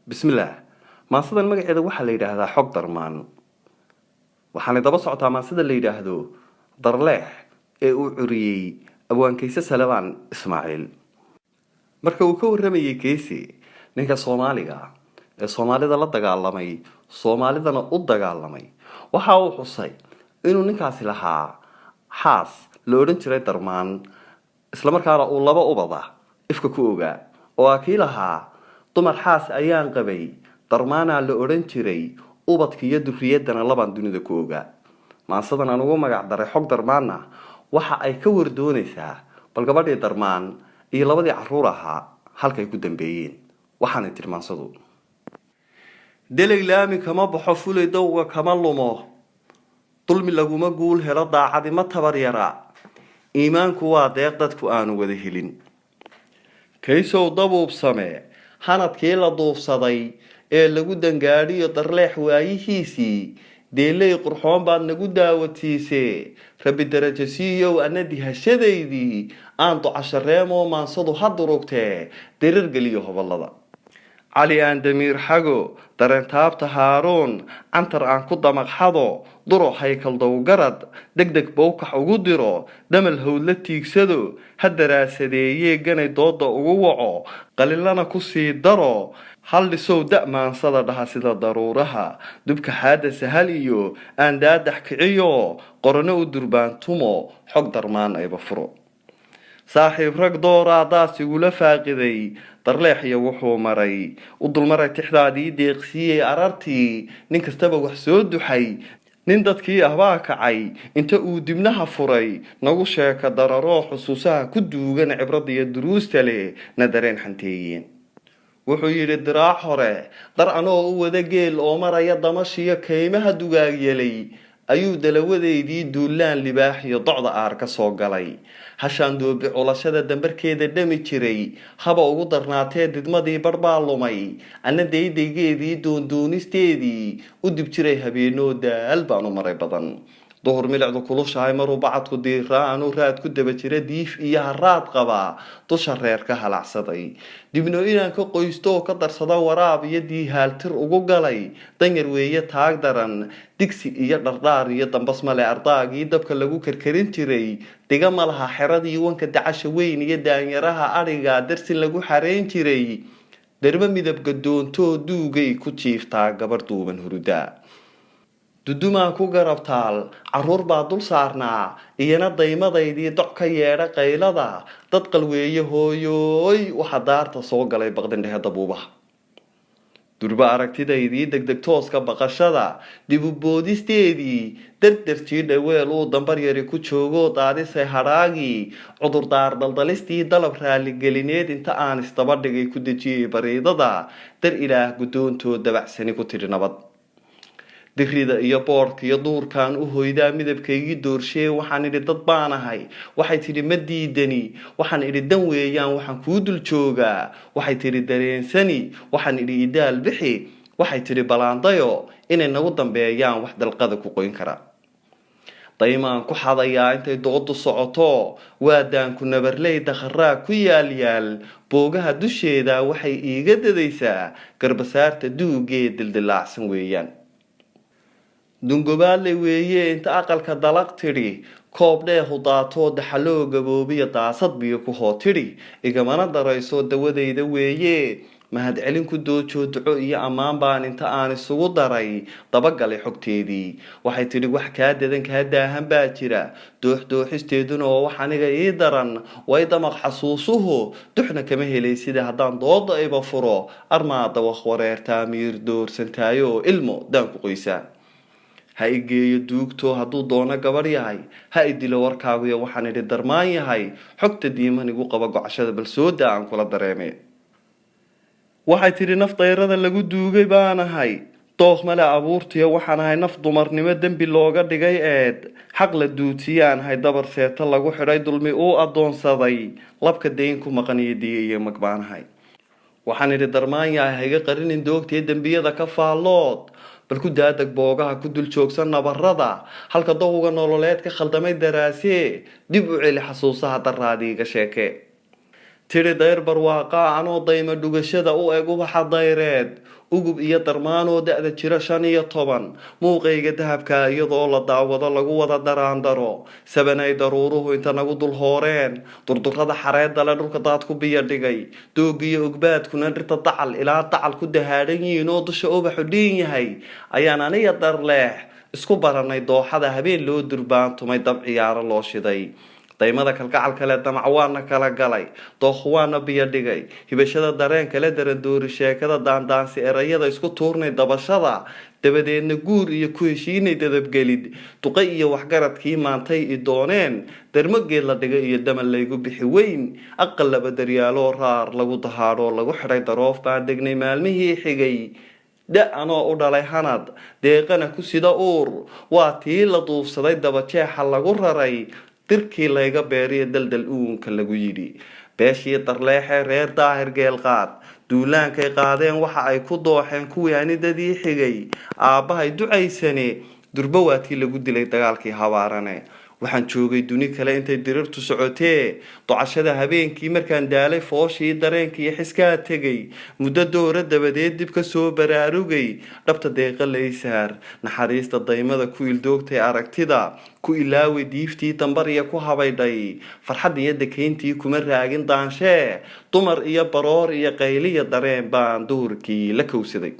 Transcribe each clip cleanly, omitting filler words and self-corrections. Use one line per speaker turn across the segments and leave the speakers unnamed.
bismillaah maansadan magaceeda waxaa la yidhaahdaa xog darmaan waxaanay daba socotaa maansida la yidhaahdo darleex ee uu curiyey abwaankayse salebaan ismaaciil marka uu ka warramayay keysi ninka soomaaliga ee soomaalida la dagaalamay soomaalidana u dagaalamay waxa uu xusay inuu ninkaasi lahaa xaas la odhan jiray darmaan islamarkaana uu laba ubada ifka ku ogaa oo kii lahaa dumar xaas ayaan qabay darmaanaa la odhan jiray ubadka iyo durriyaddana labaan dunida ku ogaa maansadan aan ugu magac daray xog darmaanna waxa ay ka wardoonaysaa bal gabadhii darmaan iyo labadii carruur ahaa halkay ku dambeeyeen waxaanay tidhi maansadu deleg laami kama baxo fulay dowga kama lumo dulmi laguma guul helo daacadi ma tabar yara iimaanku waa deeq dadku aanu wada helin kaysow dabuub samee hanadkii la duufsaday ee lagu dangaadhiyo darleex waayihiisii deeley qurxoon baad nagu daawatiisee rabbi darajo siiyow ana dihashadaydii aan ducashareemoo maansadu ha durugtee darar geliyo hobolada cali aan damiir xago dareentaabta haaruun cantar aan ku damaqxado duro haykal dowgarad deg deg bowkax ugu diro damal howdla tiigsado ha daraasadeeyee ganay dooda ugu waco qalilana ku sii daro hal dhisow da' maansada dhaha sida daruuraha dubka xaada sahal iyo aan daadax kiciyo qorano u durbaantumo xog darmaan ayba furo saaxiib rag dooraa daas igula faaqiday darleexya wuxuu maray u dulmaray tixdaadii deeqsiiyey arartii nin kastaba wax soo duxay nin dadkii ahbaa kacay inta uu dibnaha furay nagu sheeka dararoo xusuusaha ku duugan cibrada iyo duruusta leh na dareen xanteeyeen wuxuu yidhi diraac hore dar anoo u wada geel oo maraya damashiyo kaymaha dugaagyelay ayuu dalawadeydii duulaan libaax iyo docda aar ka soo galay hashaan doobi culashada dambarkeeda dhami jiray haba ugu darnaatee didmadii barbaa lumay anna daydaygeedii doondoonisteedii u dib jiray habeenoo daal baanu maray badan duhur milicdu kulushahay maruu bacadku diiraa anuu raad ku daba jira diif iyo haraad qabaa dusha reer ka halacsaday dibno inaan ka qoysto oo ka darsada waraab iyo diihaaltir ugu galay danyar weeye taag daran digsi iyo dhardhaar iyo dambas male ardaagii dabka lagu karkarin jiray diga ma laha xeradii wanka dacasha weyn iyo daanyaraha adhiga darsin lagu xareyn jiray darba midabka doontoo duugay ku jiiftaa gabar duuban huruda dudumaa ku garabtaal carruur baa dul saarnaa iyana daymadaydii doc ka yeedha qaylada dad qalweeye hooyooy waxa daarta soo galay baqdindhehe dabuubaha durba aragtidaydii degdeg tooska baqashada dib u boodisteedii dardarjii dhaweel uu dambar yari ku joogo daadisay hadhaagii cudurdaar daldalistii dalab raaligelineed inta aan isdaba dhigay ku dejiyey bariidada dar ilaah guddoontoo dabacsani ku tidhi nabad dirida iyo boorka iyo duurkaan u hoydaa midabkaygii doorshee waxaan idhi dad baanahay waxay tidhi ma diidani waxaan idhi dan weeyaan waxaan kuu dul joogaa waxay tidhi dareensani waxaan idhi idaal bixi waxay tidhi balaandayo inay nagu dambeeyaan wax dalqada ku qoyn kara daymaan ku xadayaa intay doodu socoto waa daanku nabarley dakharaa ku yaalyaal boogaha dusheeda waxay iiga dadaysaa garbasaarta duugee dildilaacsan weeyaan dungobaadle weeye inta aqalka dalaq tidhi koob dheehu daatoo daxaloo gaboobiya daasad biyo ku hoo tidhi igamana darayso dawadayda weeye mahadcelin ku doojoo duco iyo ammaan baan inta aan isugu daray dabagalay xogteedii waxay tidhi wax kaa dadan kaa daahan baa jira dooxdooxisteeduna oo wax aniga ii daran way damaq xasuusuhu duxna kama helay sida haddaan dooda iba furo armaada wax wareertaa miir doorsantaayo ilmo daan ku qoysaa ha igeeyo duugto hadduu doono gabadh yahay ha idilo warkaaguyo waxaan idhi darmaan yahay xogta diiman igu qaba gocashada balsooda aan kula dareeme waxay tidhi naf dayrada lagu duugay baanahay dooq male abuurtiyo waxaan ahay naf dumarnimo dembi looga dhigay eed xaq la duutiyaan hay dabar seeta lagu xidhay dulmi uu addoonsaday labka dayn ku maqan iyo diya iyo magbaanahay waxaan idhi darmaan yahay haiga qarinin doogtee dembiyada ka faallood bal ku daadag boogaha ku dul joogsan nabarada halka dowga nololeed ka khaldamay daraasee dib u celi xasuusaha daraadiiga sheeke tidhi dayr barwaaqaa anoo dayma dhugashada u eg ubaxa dayreed ugub iyo darmaanoo da-da jira 15 muuqayga dahabka iyadoo la daawado lagu wada daraandaro sabanay daruuruhu inta nagu dul hooreen durdurada xareedda le dhulka daad ku biyo dhigay doogiyo ogbaadkuna dhirta dacal ilaa dacal ku dahaadhan yihiin oo dusha ubaxu dhiin yahay ayaan aniga darleex isku baranay dooxada habeen loo durbaantumay dab ciyaaro loo shiday daymada kalgacal kale damac waana kala galay dookhu waana biyo dhigay hibashada dareen kale darandoori sheekada daandaansi erayada isku tuurnay dabashada dabadeedna guur iyo ku heshiinay dadabgelid duqay iyo waxgaradkii maantay i dooneen darmogeed la dhigay iyo daman laygu bixi weyn aqal laba daryaaloo raar lagu dahaadhoo lagu xidhay daroof baan degnay maalmihii xigay da-anoo u dhalay hanad deeqana ku sida uur waa tii la duufsaday dabajeexa lagu raray dirkii layga beeriyo daldal uunka lagu yidhi beeshii darleexee reer daahir geelqaad duulaankay qaadeen waxa ay ku dooxeen kuwii anidadii xigay aabbahay ducaysane durba waatii lagu dilay dagaalkii habaarane waxaan joogay duni kale intay dirirtu socotee docashada habeenkii markaan daalay fooshii dareenkii xiskaa tegay muddo doora dabadeed dib ka soo baraarugay dhabta deeqa laysaar naxariista daymada ku ildoogtay aragtida ku ilaaway diiftii dambar iyo ku habaydhay farxad iyo dakayntii kuma raagin daanshee dumar iyo baroor iyo qayliya dareen baan duhurkii la kowsaday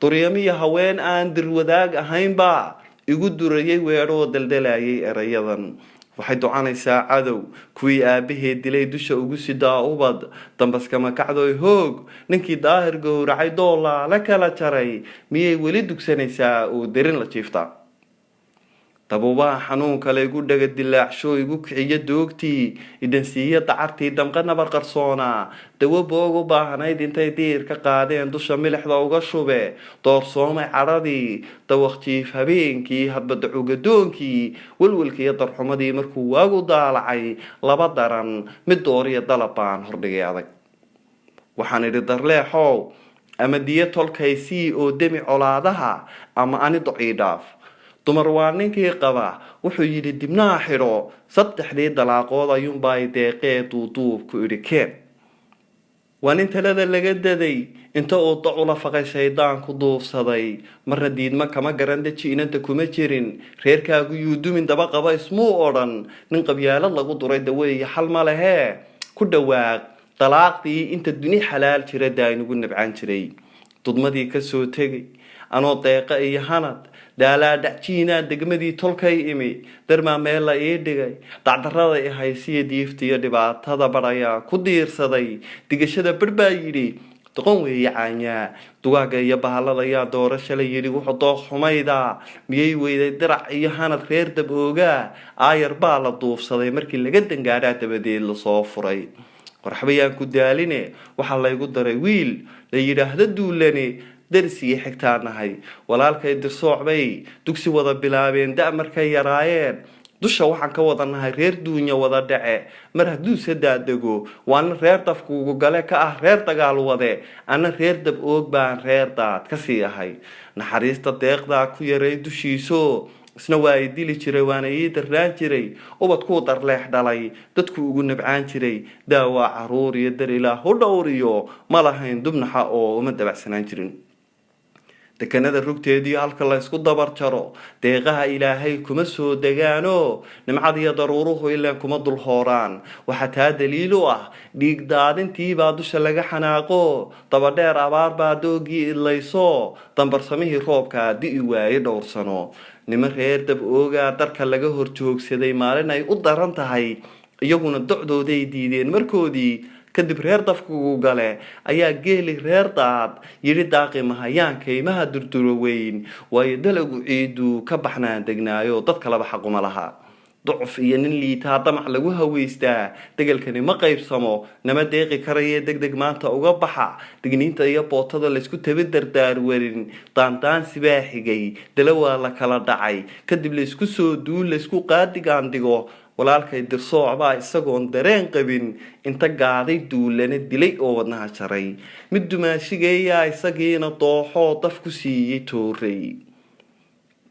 duryamiyo haween aan dirwadaag ahaynba igu durayay weedhoo daldalayay erayadan waxay ducanaysaa cadow kuwii aabaheed dilay dusha ugu sidaa ubad dambaskama kacdoy hoog ninkii daahir gowracay doolaa la kala jaray miyay weli dugsanaysaa oo darin la jiiftaa dabuubaha xanuunka la igu dhaga dilaacsho igu kiciyo doogtii idansiiyo dacartii damqa nabar qarsoonaa dawo boog u baahnayd intay diir ka qaadeen dusha milixda uga shube doorsoomay cadhadii dawaqjiif habeenkii hadbadacugadoonkii welwelkiiyo darxumadii markuu waagu daalacay laba daran mid dooriyo dalabaan hordhigay adag waxaan idhi darleexow ama diyo tolkaysii oo demi colaadaha ama ani docii dhaaf dumar waa ninkii qaba wuxuu yidhi dibnaha xidho 3 dalaaqood ayuunbaa deeqee duuduub ku idhi keen waa nin talada laga daday inta uu dacula faqay shaydaan ku duufsaday marna diidma kama garan daji inanta kuma jirin reerkaagu yuu dumin daba qaba ismuu odhan nin qabyaalad lagu duray daweeye xal ma lehee ku dhawaaq dalaaqdii inta duni xalaal jira daaynugu nabcaan jiray dudmadii ka soo tegay anoo deeqa iyo hanad daalaa dhacjiinaa degmadii tolkay imi darmaa meel la ii dhigay dacdarrada i haysiya diiftiiyo dhibaatada badhayaa ku diirsaday digashada bar baa yidhi doqon weeye caanyaa dugaaga iyo bahalada ayaa doorasha la yidhi wuxuu dooq xumayda miyay weyday dirac iyo hanad reer dab oogaa aayar baa la duufsaday markii laga dangaadhaa dabadeed lasoo furay warxbayaan ku daaline waxaa laygu daray wiil la yidhaahdo duulane darsigii xigtaa nahay walaalkay dirsoocbay dugsi wada bilaabeen da markay yaraayeen dusha waxaan ka wada nahay reer duunya wada dhace mar hadduu sadaadego waana reer dafkuugu gale ka ah reer dagaal wade ana reer dab oog baan reer daad kasii ahay naxariista deeqdaa ku yaray dushiiso isna waa i dili jiray waana ii darraan jiray ubadkuu darleex dhalay dadku ugu nabcaan jiray daawaa caruur iyo dar ilaah u dhowriyo ma lahayn dubnaxa oo uma dabacsanaan jirin dekanada rugteedii halka la isku dabar jaro deeqaha ilaahay kuma soo degaano nimcad iyo daruuruhu ilaan kuma dul hooraan waxaa taa daliil u ah dhiig daadintiibaa dusha laga xanaaqo dabadheer abaar baa doogii idlayso dambarsamihii roobkaa di'i waaye dhowrsano niman reer dab oogaa darka laga horjoogsaday maalin ay u daran tahay iyaguna docdooday diideen markoodii kadib reer dafkugu gale ayaa geeli reer daad yidhi daaqi mahayaan kaymaha durduro weyn waayo dalagu ciidu ka baxnaan degnaayo dad kaleba xaquma laha ducuf iyo nin liitaa damac lagu haweystaa degelkani ma qaybsamo nama deeqi karayee degdeg maanta uga baxa digniinta iyo bootada laysku tabi dardaarwarin daandaansi baa xigay dala waa la kala dhacay kadib laysku soo duul laysku qaadigaan dhigo walaalkay dirsoocbaa isagoon dareen qabin inta gaaday duulana dilay oo wadnaha jaray mid dumaashigeeyaa isagiina dooxoo daf ku siiyey tooray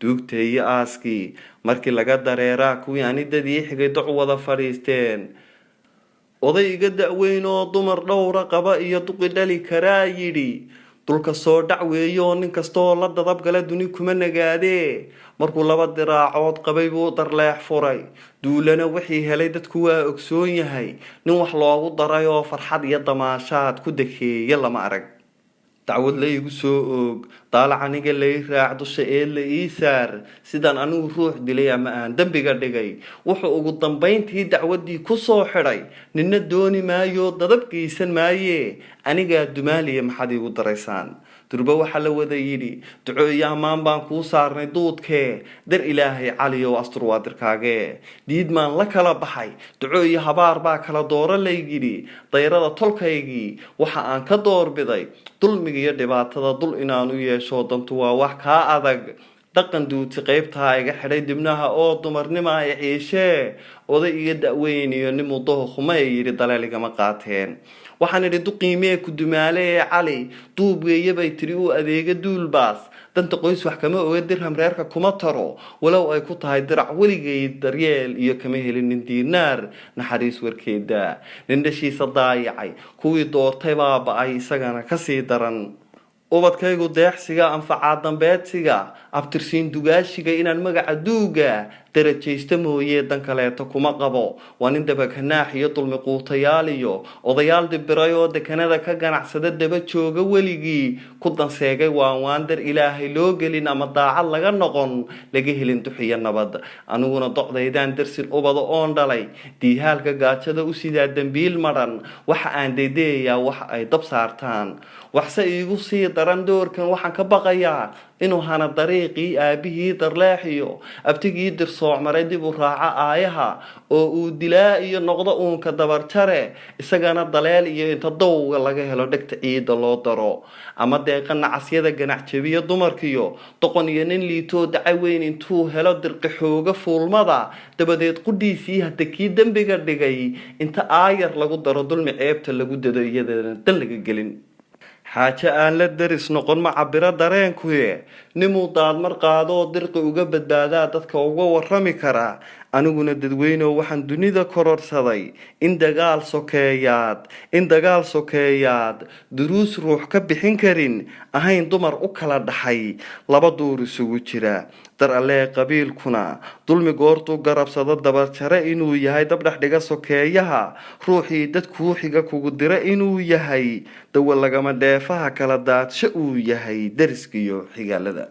duugta iyo aaskii markii laga dareeraa kuwii anidadii xigay doc wada fadhiisteen oday iga da'weyn oo dumar dhowra qaba iyo duqi dhali karaa yidhi dulka soo dhac weeyo nin kastoo la dadabgala duni kuma nagaadee markuu 2 diraacood qabay buu darleex furay duulana wixii helay dadku waa ogsoon yahay nin wax loogu daray oo farxad iyo damaashaad ku dakeeya lama arag dacwad la igu soo oog daalac aniga lay raac dusha ee la ii saar sidaan anigu ruux dilay ama aan dambiga dhigay wuxuu ugu dambayntii dacwadii ku soo xidhay ninna dooni maayo dadab geysan maaye aniga dumaaliya maxaad igu daraysaan durba waxa la wada yidhi duco iyo ammaan baan kuu saarnay duudkee dar ilaahay caliyow astur waa dirkaagee diidmaan la kala baxay duco iyo habaar baa kala dooro laygidhi dayrada tolkaygii waxa aan ka doorbiday dulmiga iyo dhibaatada dul inaan u yeesho dantu waa wax kaa adag dhaqan duuti qaybtaa iga xidhay dibnaha oo dumarnima ay ciishee oday iga da'weyn iyo nin mudaho khuma ay yidhi daleel igama qaateen waxaan idhi duqiimee ku dumaale ee cali duub weeye bay tiri u adeega duulbaas danta qoys wax kama oga dirham reerka kuma taro walow ay ku tahay dirac weligeed daryeel iyo kama helin nin diinaar naxariis warkeeda nin dhashiisa daayacay kuwii doortay baa ba'ay isagana kasii daran ubadkaygu deeqsiga anfacaa dambeedsiga abtirsiin dugaashiga inaan magaca duuga darajaysta mooyee dan kaleeto kuma qabo waa nin dabakanaax iyo dulmi quutayaal iyo odayaal dibiray oo dekanada ka ganacsada daba jooga weligii ku danseegay waan dar ilaahay loo gelin ama daacad laga noqon laga helin duxiyo nabad aniguna docdaydaan darsin ubada oon dhalay diihaalka gaajada u sidaa dambiil madhan waxa aan daydayayaa waxa ay dab saartaan waxse iigu sii daran doorkan waxaan ka baqayaa inuu hana dariiqii aabihii darleexiyo abtigii dirsooc maray dib u raaca aayaha oo uu dilaa iyo noqdo uunka dabarjare isagana daleel iyo inta dowga laga helo dhegta ciida loo daro ama deeqa nacasyada ganac jabiya dumarkiyo doqon iyo nin liitoo dacay weyn intuu helo dirqi xooga fuulmada dabadeed qudhiisii hadda kii dembiga dhigay inta aayar lagu daro dulmi ceebta lagu dado iyadana dan laga gelin xaaje aan la daris noqon ma cabiro dareenkuye nimuu daadmar qaado oo dirqi uga badbaadaa dadka uga warrami karaa aniguna dadweyneoo waxaan dunida kororsaday in dagaal sokeeyaad duruus ruux ka bixin karin ahayn dumar u kala dhaxay 2 duur isugu jira dar allee qabiilkuna dulmi goortuu garabsado dabarjare inuu yahay dabdhex dhiga sokeeyaha ruuxii dadkuu xiga kugu dira inuu yahay dawa lagama dheefaha kala daadsho uu yahay dariskiyo xigaalada